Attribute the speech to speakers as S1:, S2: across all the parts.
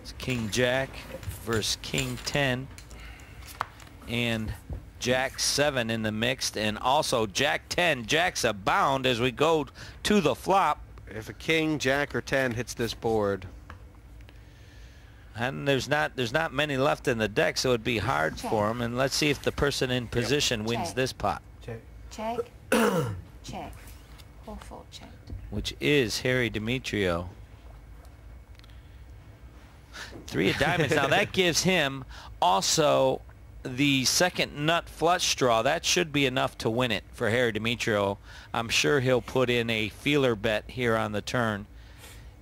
S1: It's King Jack versus King 10 and Jack 7 in the mixed, and also Jack 10. Jack's abound as we go to the flop.
S2: If a king, jack, or 10 hits this board,
S1: and there's not many left in the deck, so it'd be hard for him. And let's see if the person in position wins this pot.
S3: Check. Check. 4-4 checked.
S1: Which is Harry Demetrio. 3 of diamonds. Now that gives him also the second nut flush draw. That should be enough to win it for Harry Demetrio. I'm sure he'll put in a feeler bet here on the turn,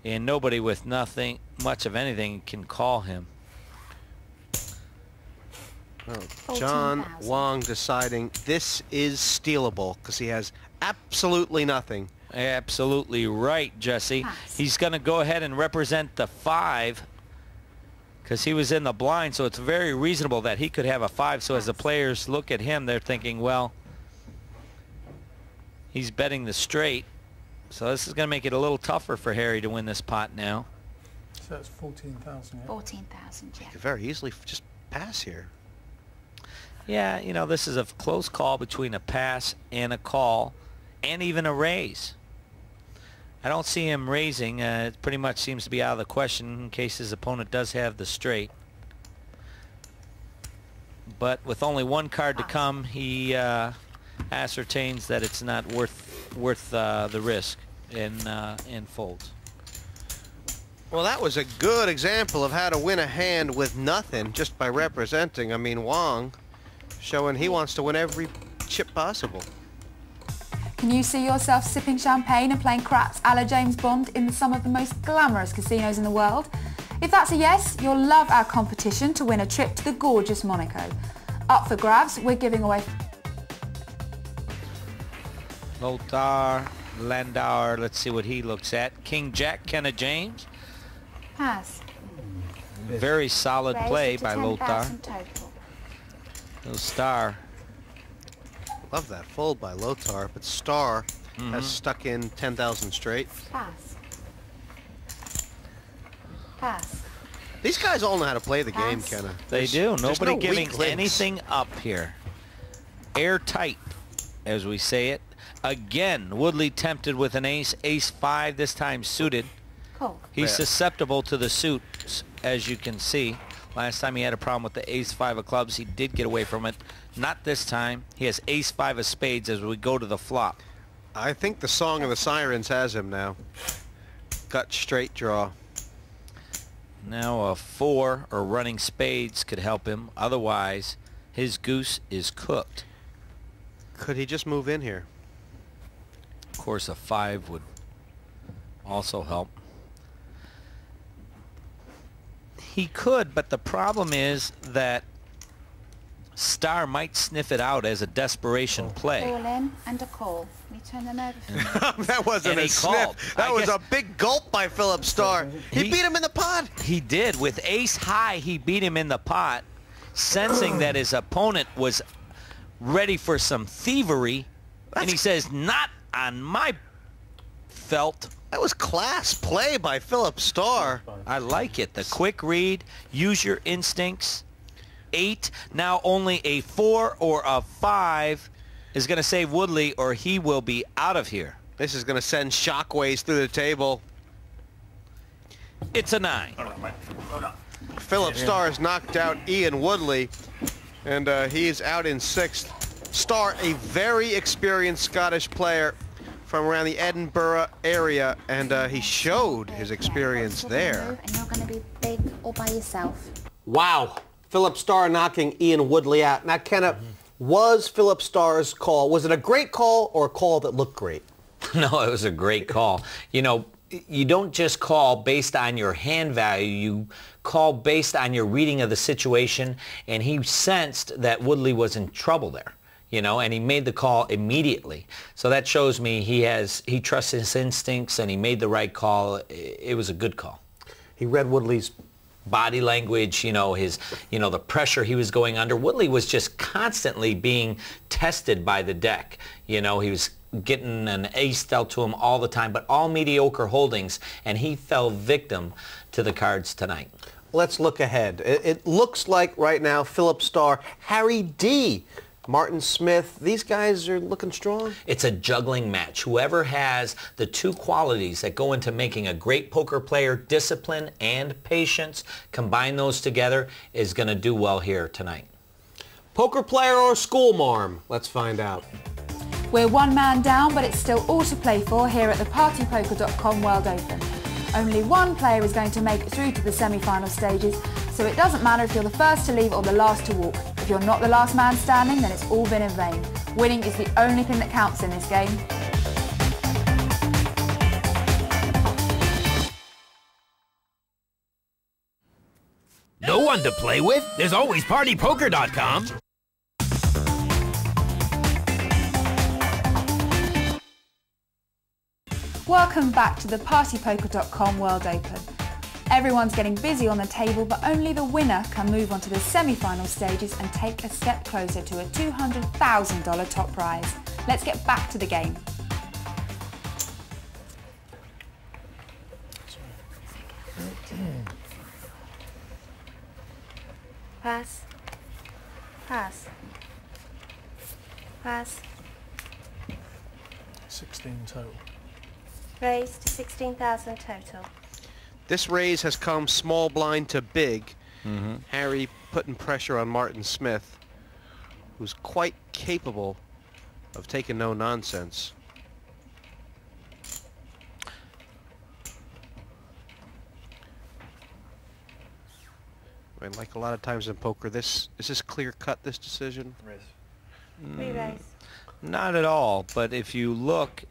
S1: and nobody with nothing much of anything can call him.
S2: Oh, John Wong deciding this is stealable because he has absolutely nothing.
S1: Absolutely right, Jesse.
S3: Pass.
S1: He's going to go ahead and represent the 5 because he was in the blind, so it's very reasonable that he could have a 5. So as the players look at him, they're thinking, well, he's betting the straight. So this is going to make it a little tougher for Harry to win this pot now.
S4: So that's 14,000. Yeah?
S3: 14,000
S2: You
S3: checked.
S2: could very easily just pass here.
S1: Yeah, you know, this is a close call between a pass and a call and even a raise. I don't see him raising. It pretty much seems to be out of the question in case his opponent does have the straight. But with only one card to come, he ascertains that it's not worth the risk and folds.
S2: Well, that was a good example of how to win a hand with nothing just by representing. I mean, Wong showing he wants to win every chip possible.
S5: Can you see yourself sipping champagne and playing craps a la James Bond in some of the most glamorous casinos in the world? If that's a yes, you'll love our competition to win a trip to the gorgeous Monaco. Up for grabs, we're giving away
S1: Lothar Landauer, let's see what he looks at. King Jack, Kenna James.
S3: Pass.
S1: Very solid
S3: Raise
S1: play
S3: it to
S1: by Lothar.
S3: 10,000 total.
S1: Little star.
S2: Love that fold by Lothar, but Star has stuck in 10,000 straight.
S3: Pass. Pass.
S2: These guys all know how to play the game,
S3: Pass.
S2: Kenna.
S1: They do.
S2: There's
S1: Nobody
S2: no
S1: giving
S2: weak links.
S1: anything up here. Airtight, as we say it. Again, Woodley tempted with an ace. Ace 5 this time suited.
S3: Cool.
S1: He's
S2: Yeah.
S1: susceptible to the suits, as you can see. Last time he had a problem with the ace 5 of clubs. He did get away from it. Not this time. He has ace 5 of spades as we go to the flop.
S2: I think the Song of the Sirens has him now. Gut straight draw.
S1: Now a 4 or running spades could help him. Otherwise, his goose is cooked.
S2: Could he just move in here?
S1: Of course, a 5 would also help. He could, but the problem is that Star might sniff it out as a desperation play.
S3: All in and a call. We turn them over for me.
S2: That wasn't
S1: And
S2: a
S1: he
S2: sniff.
S1: called.
S2: That
S1: I
S2: was
S1: guess-
S2: a big gulp by Philip Star. He beat him in the pot.
S1: He did. With ace high, he beat him in the pot, sensing that his opponent was ready for some thievery. And he says, not on my felt.
S2: That was class play by Philip Star.
S1: I like it. The quick read. Use your instincts. 8. Now only a 4 or a 5 is going to save Woodley, or he will be out of here.
S2: This is going to send shockwaves through the table.
S1: It's a 9.
S2: Philip Star has knocked out Ian Woodley, and he is out in 6th. Star, a very experienced Scottish player from around the Edinburgh area, and he showed his experience there.
S3: And you're going to be big all by yourself.
S2: Wow. Philip Star knocking Ian Woodley out. Now, Kenna, was Philip Star's call, was it a great call or a call that looked great?
S6: No, it was a great call. You know, you don't just call based on your hand value. You call based on your reading of the situation, and he sensed that Woodley was in trouble there. You know, and he made the call immediately. So that shows me he trusts his instincts, and he made the right call. It was a good call.
S2: He read Woodley's
S6: body language, the pressure he was going under. Woodley was just constantly being tested by the deck. He was getting an ace dealt to him all the time, but all mediocre holdings, and he fell victim to the cards tonight.
S2: let's look ahead. It looks like right now Philip Starr, Harry D., Martin Smith, these guys are looking strong.
S6: It's a juggling match. Whoever has the two qualities that go into making a great poker player, discipline and patience, combine those together, is going to do well here tonight.
S2: Poker player or school marm? Let's find out.
S5: We're one man down, but it's still all to play for here at the partypoker.com World Open. Only one player is going to make it through to the semi-final stages, so it doesn't matter if you're the first to leave or the last to walk. If you're not the last man standing, then it's all been in vain. Winning is the only thing that counts in this game.
S7: No one to play with? There's always partypoker.com.
S5: Welcome back to the partypoker.com World Open. Everyone's getting busy on the table, but only the winner can move on to the semi-final stages and take a step closer to a $200,000 top prize. Let's get back to the game.
S8: Pass. Pass. Pass.
S4: 16 total.
S8: Raise to 16,000 total.
S2: This raise has come small blind to big. Harry putting pressure on Martin Smith, who's quite capable of taking no nonsense. I mean, like a lot of times in poker, is this clear cut, this decision?
S8: Re-raise.
S1: Not at all, but if you look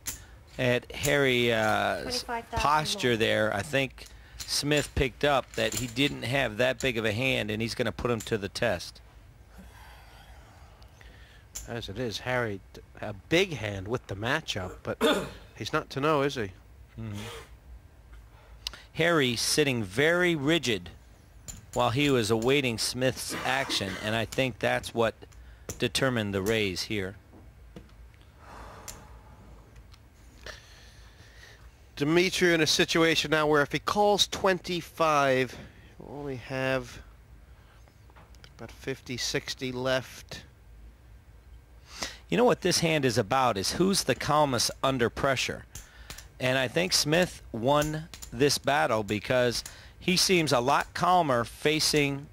S1: at Harry's
S8: 25,000
S1: posture
S8: more.
S1: there, I think Smith picked up that he didn't have that big of a hand, and he's going to put him to the test.
S2: As it is, Harry, a big hand with the matchup, but he's not to know, is he?
S1: Harry sitting very rigid while he was awaiting Smith's action, and I think that's what determined the raise here.
S2: Dimitri in a situation now where if he calls 25, he'll only have about 50, 60 left.
S1: You know what this hand is about is who's the calmest under pressure. And I think Smith won this battle because he seems a lot calmer facing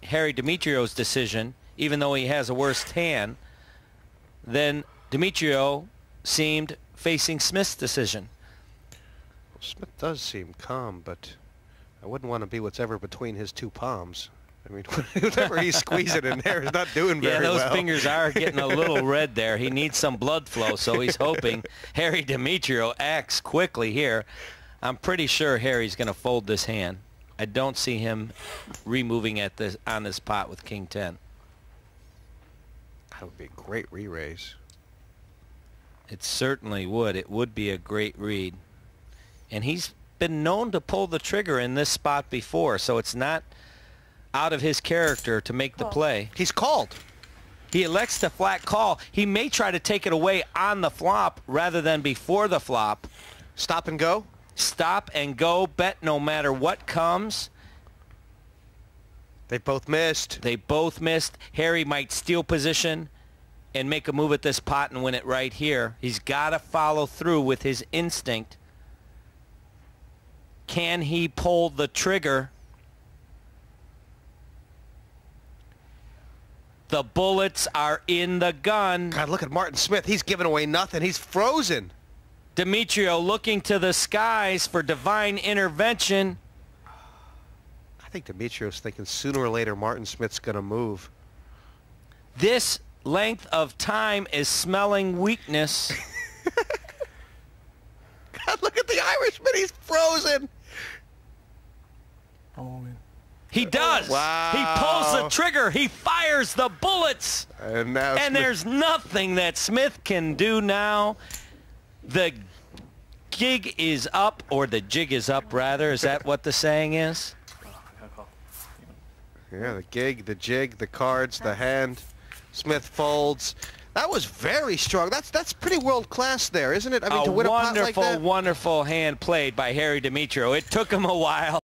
S1: Harry Dimitrio's decision, even though he has a worse hand, than Dimitrio seemed facing Smith's decision.
S2: Well, Smith does seem calm, but I wouldn't want to be what's ever between his two palms. I mean, whatever he's squeezing in there is not doing very well.
S1: Yeah, those fingers are getting a little red there. He needs some blood flow, so he's hoping Harry Dimitrio acts quickly here. I'm pretty sure Harry's going to fold this hand. I don't see him removing at this on this pot with King 10.
S2: That would be a great re-raise.
S1: It certainly would. It would be a great read. And he's been known to pull the trigger in this spot before, so it's not out of his character to make the play.
S2: He's called.
S1: He elects to flat call. He may try to take it away on the flop rather than before the flop.
S2: Stop and go?
S1: Stop and go. Bet no matter what comes.
S2: They both missed.
S1: They both missed. Harry might steal position and make a move at this pot and win it right here. He's got to follow through with his instinct. Can he pull the trigger? The bullets are in the gun.
S2: God, look at Martin Smith. He's giving away nothing. He's frozen.
S1: Dimitrio looking to the skies for divine intervention.
S2: I think Dimitrio's thinking sooner or later Martin Smith's going to move.
S1: This length of time is smelling weakness.
S2: God, look at the Irishman. He's frozen.
S4: Oh,
S1: He does.
S2: Wow.
S1: He pulls the trigger. He fires the bullets.
S2: And now
S1: And there's nothing that Smith can do now. The gig is up, or the jig is up, rather. Is that what the saying is?
S2: Yeah, the gig, the jig, the cards, the hand. Smith folds. That was very strong. That's pretty world class there, isn't it? I mean, to win a pot like that.
S1: Wonderful hand played by Harry Dimitrio. It took him a while.